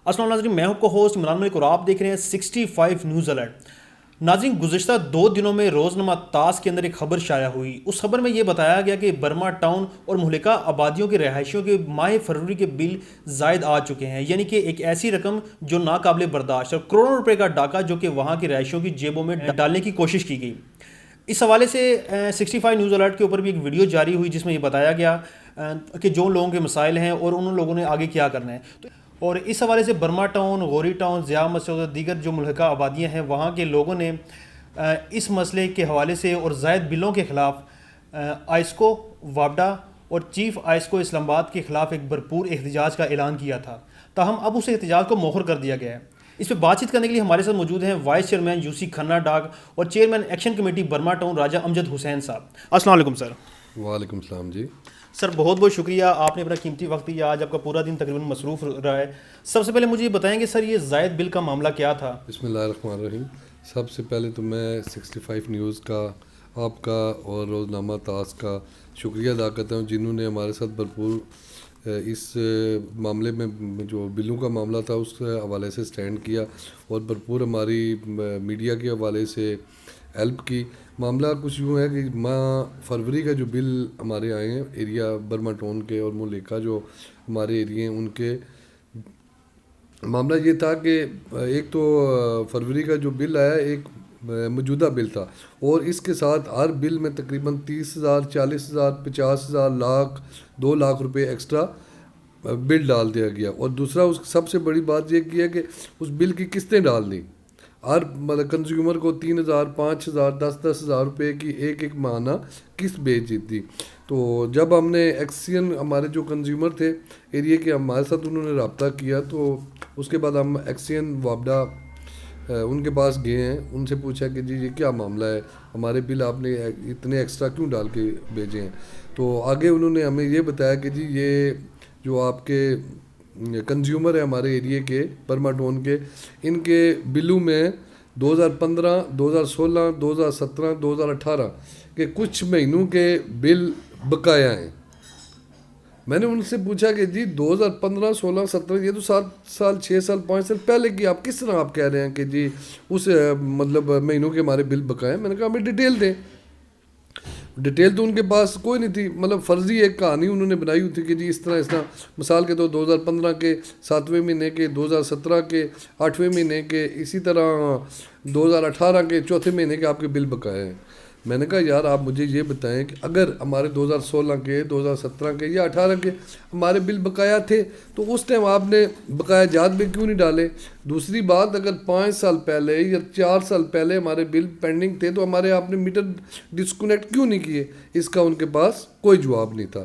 السلام ناظرین، میں ہوں کو ہوسٹ عمران ملک اور آپ دیکھ رہے ہیں 65 نیوز الرٹ۔ ناظرین، گزشتہ 2 دنوں میں روزنامہ تاس کے اندر ایک خبر شائع ہوئی۔ اس خبر میں یہ بتایا گیا کہ برما ٹاؤن اور مہلکہ آبادیوں کے رہائشیوں کے ماہ فروری کے بل زائد آ چکے ہیں، یعنی کہ ایک ایسی رقم جو ناقابل برداشت، اور کروڑوں روپے کا ڈاکہ جو کہ وہاں کے رہائشیوں کی جیبوں میں ڈالنے کی کوشش کی گئی۔ اس حوالے سے 65 نیوز الرٹ کے اوپر بھی ایک ویڈیو جاری ہوئی جس میں یہ بتایا گیا کہ جو لوگوں کے مسائل ہیں اور ان لوگوں نے آگے کیا کرنا ہے۔ اور اس حوالے سے Burma town, Ghori town, Zia مسجد اور دیگر جو ملحقہ آبادیاں ہیں وہاں کے لوگوں نے اس مسئلے کے حوالے سے اور زائد بلوں کے خلاف آئسکو، وابڈا اور چیف آئسکو اسلام آباد کے خلاف ایک بھرپور احتجاج کا اعلان کیا تھا، تاہم اب اس احتجاج کو مؤخر کر دیا گیا ہے۔ اس پہ بات چیت کرنے کے لیے ہمارے ساتھ موجود ہیں vice chairman U C Khanna ڈاگ اور chairman action committee Burma town Raja Amjad Hussain صاحب۔ السلام علیکم سر۔ وعلیکم السلام جی۔ سر بہت بہت شکریہ، آپ نے اپنا قیمتی وقت دیا، آج آپ کا پورا دن تقریباً مصروف رہا ہے۔ سب سے پہلے مجھے یہ بتائیں کہ سر یہ زائد بل کا معاملہ کیا تھا؟ بسم اللہ الرحمن الرحیم۔ سب سے پہلے تو میں 65 نیوز کا، آپ کا اور روزنامہ تاس کا شکریہ ادا کرتا ہوں جنہوں نے ہمارے ساتھ بھرپور اس معاملے میں جو بلوں کا معاملہ تھا اس کے حوالے سے سٹینڈ کیا اور بھرپور ہماری میڈیا کے حوالے سے ہیلپ کی۔ معاملہ کچھ یوں ہے کہ ماہ فروری کا جو بل ہمارے آئے ہیں ایریا برما ٹاؤن کے اور ملیکا جو ہمارے ایریے ہیں ان کے، معاملہ یہ تھا کہ ایک تو فروری کا جو بل آیا ایک موجودہ بل تھا اور اس کے ساتھ ہر بل میں تقریباً 30,000، 40,000، 50,000، لاکھ، 2 لاکھ روپے ایکسٹرا بل ڈال دیا گیا۔ اور دوسرا اس سب سے بڑی بات یہ کی ہے کہ اس بل کی قسطیں ڈال دیں، ہر مطلب کنزیومر کو 3,000، 5,000، 10,000 روپے کی ایک ماہانہ قسط بھیج دی۔ تو جب ہم نے ایکسین ہمارے جو کنزیومر تھے ایریا کے ہمارے ساتھ انہوں نے رابطہ کیا تو اس کے بعد ہم ایکسین وابڈا ان کے پاس گئے ہیں، ان سے پوچھا کہ جی یہ کیا معاملہ ہے، ہمارے بل آپ نے اتنے ایکسٹرا کیوں ڈال کے بھیجے ہیں؟ تو آگے انہوں نے ہمیں یہ بتایا کہ جی یہ جو آپ کے کنزیومر ہیں ہمارے ایریے کے برما ٹاؤن کے، ان کے بلوں میں 2015، 2016، 2017، 2018 کے کچھ مہینوں کے بل بقایا ہیں۔ میں نے ان سے پوچھا کہ جی 2015، 16، 17 یہ تو 7 سال، 6 سال، 5 سال پہلے کی آپ کس طرح آپ کہہ رہے ہیں کہ جی اس مطلب مہینوں کے ہمارے بل بقائے ہیں؟ میں نے کہا ہمیں ڈیٹیل دیں۔ ڈیٹیل تو ان کے پاس کوئی نہیں تھی، مطلب فرضی ایک کہانی انہوں نے بنائی ہوئی تھی کہ جی اس طرح مثال کے تو 2015 کے 7ویں مہینے کے، 2017 کے 8ویں مہینے کے، اسی طرح 2018 کے 4تھے مہینے کے آپ کے بل بقائے ہیں۔ میں نے کہا یار آپ مجھے یہ بتائیں کہ اگر ہمارے 2016 کے، 2017 کے یا 18 کے ہمارے بل بقایا تھے تو اس ٹائم آپ نے بقایا جات میں کیوں نہیں ڈالے؟ دوسری بات، اگر 5 سال پہلے یا 4 سال پہلے ہمارے بل پینڈنگ تھے تو ہمارے آپ نے میٹر ڈسکنیکٹ کیوں نہیں کیے؟ اس کا ان کے پاس کوئی جواب نہیں تھا۔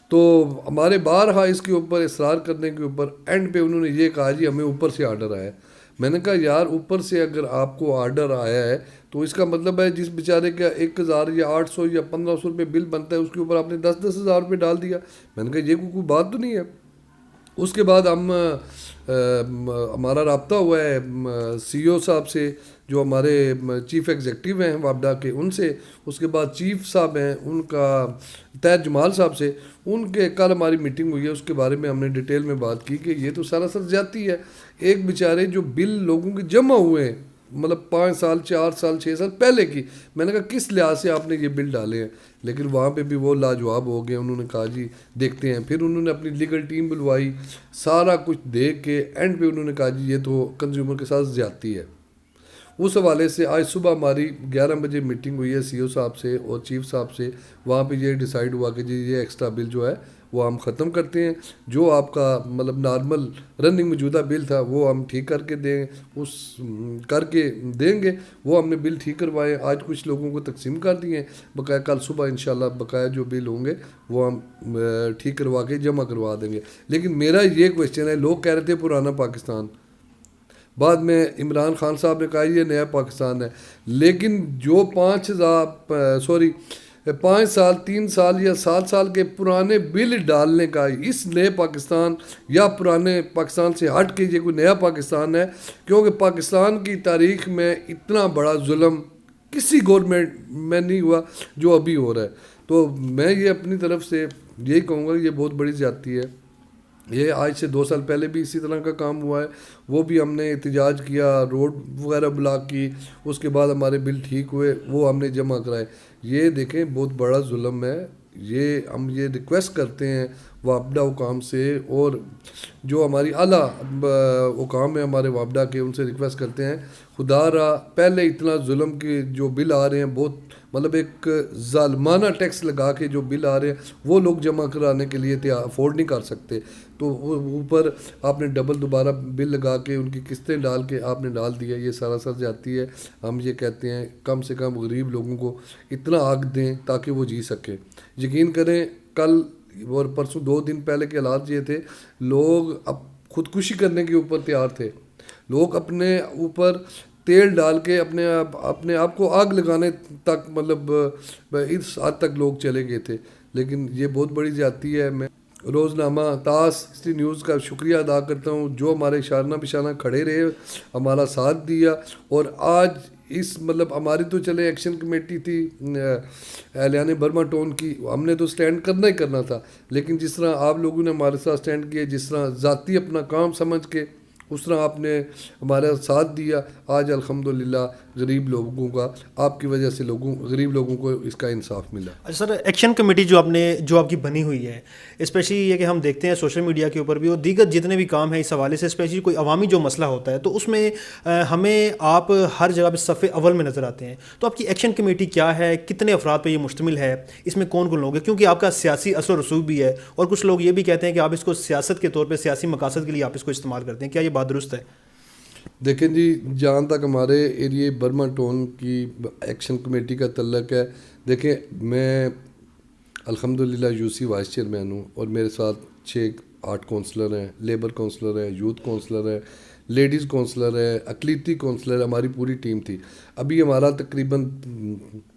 تو ہمارے بارہا اس کے اوپر اصرار کرنے کے اوپر اینڈ پہ انہوں نے یہ کہا جی ہمیں اوپر سے آرڈر آیا ہے۔ میں نے کہا یار اوپر سے اگر آپ کو آرڈر آیا ہے تو اس کا مطلب ہے جس بیچارے کا 1,000 یا 800 یا 1,500 روپے بل بنتا ہے اس کے اوپر آپ نے 10,000 روپے ڈال دیا۔ میں نے کہا یہ کوئی بات تو نہیں ہے۔ اس کے بعد ہمارا رابطہ ہوا ہے سی او صاحب سے جو ہمارے چیف ایگزیکٹو ہیں وابڈا کے، ان سے، اس کے بعد چیف صاحب ہیں ان کا طاہر جمال صاحب سے، ان کے کل ہماری میٹنگ ہوئی ہے، اس کے بارے میں ہم نے ڈیٹیل میں بات کی کہ یہ تو سراسر زیادتی ہے۔ ایک بیچارے جو بل لوگوں کے جمع ہوئے ہیں مطلب 5 سال، 4 سال، 6 سال پہلے کی، میں نے کہا کس لحاظ سے آپ نے یہ بل ڈالے ہیں؟ لیکن وہاں پہ بھی وہ لاجواب ہو گئے، انہوں نے کہا جی دیکھتے ہیں۔ پھر انہوں نے اپنی لیگل ٹیم بلوائی، سارا کچھ دیکھ کے اینڈ پہ انہوں نے کہا جی یہ تو کنزیومر کے ساتھ زیادتی ہے۔ اس حوالے سے آج صبح ہماری 11 بجے میٹنگ ہوئی ہے سی او صاحب سے اور چیف صاحب سے، وہاں پہ یہ ڈیسائیڈ ہوا کہ جی یہ ایکسٹرا بل جو ہے وہ ہم ختم کرتے ہیں، جو آپ کا مطلب نارمل رننگ موجودہ بل تھا وہ ہم ٹھیک کر کے دیں گے۔ وہ ہم نے بل ٹھیک کروائے، آج کچھ لوگوں کو تقسیم کر دیے ہیں، بقایا کل صبح انشاءاللہ بقایا جو بل ہوں گے وہ ہم ٹھیک کروا کے جمع کروا دیں گے۔ لیکن میرا یہ کویشچن ہے، لوگ کہہ رہے تھے پرانا پاکستان، بعد میں عمران خان صاحب نے کہا یہ نیا پاکستان ہے، لیکن جو 5 سال، 3 سال یا 7 سال کے پرانے بل ڈالنے کا اس نئے پاکستان یا پرانے پاکستان سے ہٹ کے یہ کوئی نیا پاکستان ہے؟ کیونکہ پاکستان کی تاریخ میں اتنا بڑا ظلم کسی گورنمنٹ میں نہیں ہوا جو ابھی ہو رہا ہے۔ تو میں یہ اپنی طرف سے یہی کہوں گا کہ یہ بہت بڑی زیادتی ہے۔ یہ آج سے 2 سال پہلے بھی اسی طرح کا کام ہوا ہے، وہ بھی ہم نے احتجاج کیا، روڈ وغیرہ بلاک کی، اس کے بعد ہمارے بل ٹھیک ہوئے، وہ ہم نے جمع کرائے۔ یہ دیکھیں بہت بڑا ظلم ہے، ہم یہ ریکویسٹ کرتے ہیں وابڈہ حکام سے، اور جو ہماری اعلیٰ حکام ہیں ہمارے وابڈہ کے، ان سے ریکویسٹ کرتے ہیں خدا را پہلے اتنا ظلم کے جو بل آ رہے ہیں، بہت مطلب ایک ظالمانہ ٹیکس لگا کے جو بل آ رہے ہیں وہ لوگ جمع کرانے کے لیے افورڈ نہیں کر سکتے، تو اوپر آپ نے ڈبل دوبارہ بل لگا کے ان کی قسطیں ڈال کے آپ نے ڈال دیا، یہ سراسر جاتی ہے۔ ہم یہ کہتے ہیں کم سے کم غریب لوگوں کو اتنا حق دیں تاکہ وہ جی سکیں۔ یقین کریں کل اور پرسوں 2 دن پہلے کے حالات یہ تھے، لوگ اب خودکشی کرنے کے اوپر تیار تھے، لوگ اپنے اوپر تیل ڈال کے اپنے آپ کو آگ لگانے تک، مطلب اس حد تک لوگ چلے گئے تھے، لیکن یہ بہت بڑی زیادتی ہے۔ میں روزنامہ تاس 60 نیوز کا شکریہ ادا کرتا ہوں، جو ہمارے شانہ بشانہ کھڑے رہے، ہمارا ساتھ دیا، اور آج اس مطلب ہماری تو چلے ایکشن کمیٹی تھی اہلیان برما ٹاؤن کی، ہم نے تو سٹینڈ کرنا ہی کرنا تھا، لیکن جس طرح آپ لوگوں نے ہمارے ساتھ سٹینڈ کیا، جس طرح ذاتی اپنا کام سمجھ کے اس طرح آپ نے ہمارا ساتھ دیا، آج الحمدللہ غریب لوگوں کا آپ کی وجہ سے غریب لوگوں کو اس کا انصاف ملا۔ اچھا سر، ایکشن کمیٹی جو آپ کی بنی ہوئی ہے، اسپیشلی یہ کہ ہم دیکھتے ہیں سوشل میڈیا کے اوپر بھی اور دیگر جتنے بھی کام ہیں اس حوالے سے، اسپیشلی کوئی عوامی جو مسئلہ ہوتا ہے تو اس میں ہمیں آپ ہر جگہ پہ صف اول میں نظر آتے ہیں، تو آپ کی ایکشن کمیٹی کیا ہے، کتنے افراد پہ یہ مشتمل ہے، اس میں کون کون لوگ ہیں، کیونکہ آپ کا سیاسی اثر و رسوخ بھی ہے، اور کچھ لوگ یہ بھی کہتے ہیں کہ آپ اس کو سیاست کے طور پہ سیاسی مقاصد کے لیے آپ اس کو استعمال کرتے ہیں، کیا یہ بات درست ہے؟ دیکھیں جی، جہاں تک ہمارے ایریے برما ٹاؤن کی ایکشن کمیٹی کا تعلق ہے، دیکھیں میں الحمدللہ یو سی وائس چیئرمین ہوں، اور میرے ساتھ 6-8 کونسلر ہیں، لیبر کونسلر ہیں، یوتھ کونسلر ہیں، لیڈیز کونسلر ہیں، اقلیتی کونسلر، ہماری پوری ٹیم تھی۔ ابھی ہمارا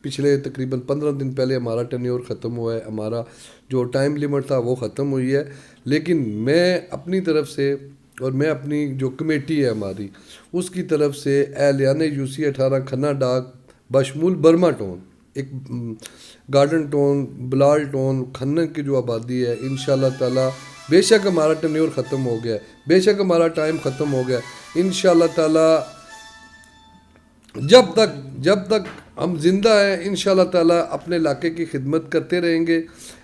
پچھلے تقریباً 15 دن پہلے ہمارا ٹینیور ختم ہوا ہے، ہمارا جو ٹائم لیمٹ تھا وہ ختم ہوئی ہے، لیکن میں اپنی طرف سے اور میں اپنی جو کمیٹی ہے ہماری اس کی طرف سے اہلیان یو سی 18 کھنہ ڈاک بشمول برما ٹاؤن، ایک گارڈن ٹاؤن، بلال ٹاؤن، کھنہ کی جو آبادی ہے، انشاءاللہ تعالی بے شک ہمارا ٹینیور ختم ہو گیا ہے، بے شک ہمارا ٹائم ختم ہو گیا ہے، انشاءاللہ تعالی جب تک ہم زندہ ہیں انشاءاللہ تعالی اپنے علاقے کی خدمت کرتے رہیں گے،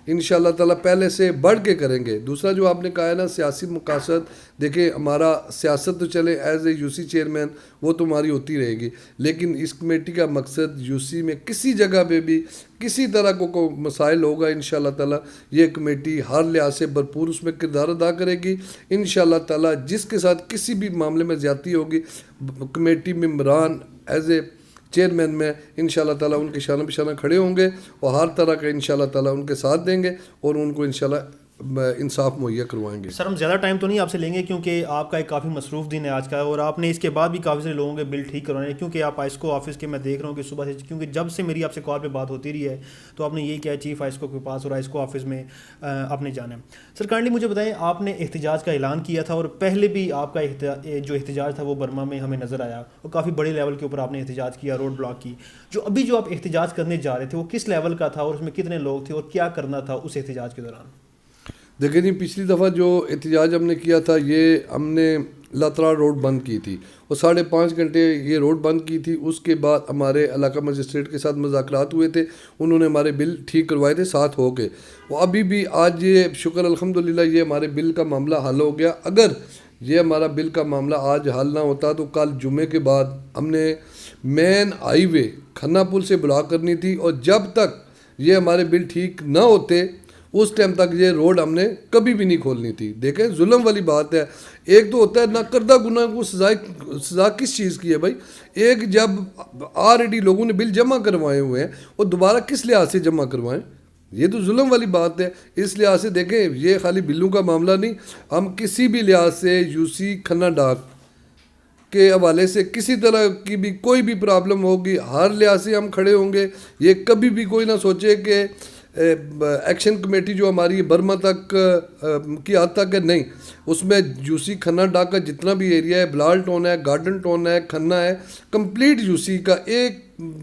انشاءاللہ تعالی پہلے سے بڑھ کے کریں گے۔ دوسرا جو آپ نے کہا ہے نا سیاسی مقاصد، دیکھیں ہمارا سیاست تو چلے as a U C chairman وہ تو ہماری ہوتی رہے گی، لیکن اس کمیٹی کا مقصد یو سی میں کسی جگہ پہ بھی کسی طرح کو مسائل ہوگا، انشاءاللہ تعالی یہ کمیٹی ہر لحاظ سے بھرپور اس میں کردار ادا کرے گی، انشاءاللہ تعالی جس کے ساتھ کسی بھی معاملے میں زیادتی ہوگی، کمیٹی ممبران ایز اے چیئرمین میں انشاءاللہ تعالیٰ ان کے شانہ بشانہ کھڑے ہوں گے، اور ہر طرح کا انشاءاللہ تعالیٰ ان کے ساتھ دیں گے، اور ان کو انشاءاللہ انصاف مہیا کروائیں گے۔ سر ہم زیادہ ٹائم تو نہیں آپ سے لیں گے، کیونکہ آپ کا ایک کافی مصروف دن ہے آج کا، اور آپ نے اس کے بعد بھی کافی سارے لوگوں کے بل ٹھیک کروانے ہیں، کیونکہ آپ آئسکو آفس کے میں دیکھ رہا ہوں کہ صبح سے، کیونکہ جب سے میری آپ سے کال پہ بات ہوتی رہی ہے تو آپ نے یہی کیا چیف آئسکو کے پاس اور آئسکو آفس میں آپ نے جانا ہے۔ سر کائنڈلی مجھے بتائیں، آپ نے احتجاج کا اعلان کیا تھا، اور پہلے بھی آپ کا جو احتجاج تھا وہ برما میں ہمیں نظر آیا، اور کافی بڑے لیول کے اوپر آپ نے احتجاج کیا، روڈ بلاک کی۔ جو آپ احتجاج کرنے جا رہے تھے وہ کس لیول کا تھا، اور اس میں کتنے لوگ تھے، اور کیا کرنا تھا اس احتجاج کے دوران؟ دیکھیں جی، پچھلی دفعہ جو احتجاج ہم نے کیا تھا، یہ ہم نے لاترا روڈ بند کی تھی، اور 5.5 گھنٹے یہ روڈ بند کی تھی۔ اس کے بعد ہمارے علاقہ مجسٹریٹ کے ساتھ مذاکرات ہوئے تھے، انہوں نے ہمارے بل ٹھیک کروائے تھے، ساتھ ہو کے، وہ ابھی بھی آج یہ شکر الحمدللہ یہ ہمارے بل کا معاملہ حل ہو گیا۔ اگر یہ ہمارا بل کا معاملہ آج حل نہ ہوتا تو کل جمعے کے بعد ہم نے مین ہائی وے کھنہ پل سے بلاک کرنی تھی، اور جب تک یہ ہمارے بل ٹھیک نہ ہوتے اس ٹائم تک یہ روڈ ہم نے کبھی بھی نہیں کھولنی تھی۔ دیکھیں ظلم والی بات ہے، ایک تو ہوتا ہے نہ کردہ گناہ کو سزا کس چیز کی ہے بھائی، ایک جب آلریڈی لوگوں نے بل جمع کروائے ہوئے ہیں اور دوبارہ کس لحاظ سے جمع کروائیں، یہ تو ظلم والی بات ہے۔ اس لحاظ سے دیکھیں یہ خالی بلوں کا معاملہ نہیں، ہم کسی بھی لحاظ سے یو سی کھنہ ڈاک کے حوالے سے کسی طرح کی بھی کوئی بھی پرابلم ہوگی، ہر لحاظ سے ہم کھڑے ہوں گے۔ یہ کبھی بھی کوئی نہ سوچے کہ ایکشن کمیٹی جو ہماری برما تک کی حد تک ہے، نہیں، اس میں یو سی کھنہ ڈاک کا جتنا بھی ایریا ہے، بلال ٹاؤن ہے، گارڈن ٹاؤن ہے، کھنہ ہے، کمپلیٹ یو سی کا ایک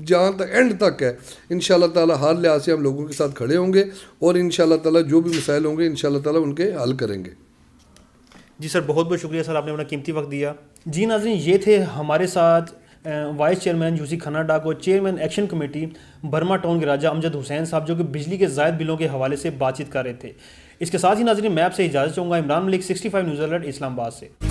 جہاں تک اینڈ تک ہے، انشاءاللہ تعالیٰ ہر لحاظ سے ہم لوگوں کے ساتھ کھڑے ہوں گے، اور انشاءاللہ تعالیٰ جو بھی مسائل ہوں گے انشاءاللہ تعالیٰ ان کے حل کریں گے۔ جی سر، بہت بہت شکریہ سر، آپ نے اپنا قیمتی وقت دیا. جی ناظرین، یہ تھے ہمارے ساتھ وائس چیئرمین یوسی کھنہ ڈاک اور chairman action committee Burma town کے راجہ امجد حسین صاحب، جو کہ بجلی کے زائد بلوں کے حوالے سے بات چیت کر رہے تھے. اس کے ساتھ ہی ناظرین میں آپ سے اجازت چاہوں گا. عمران ملک، 65 نیوز الرٹ، اسلام آباد سے.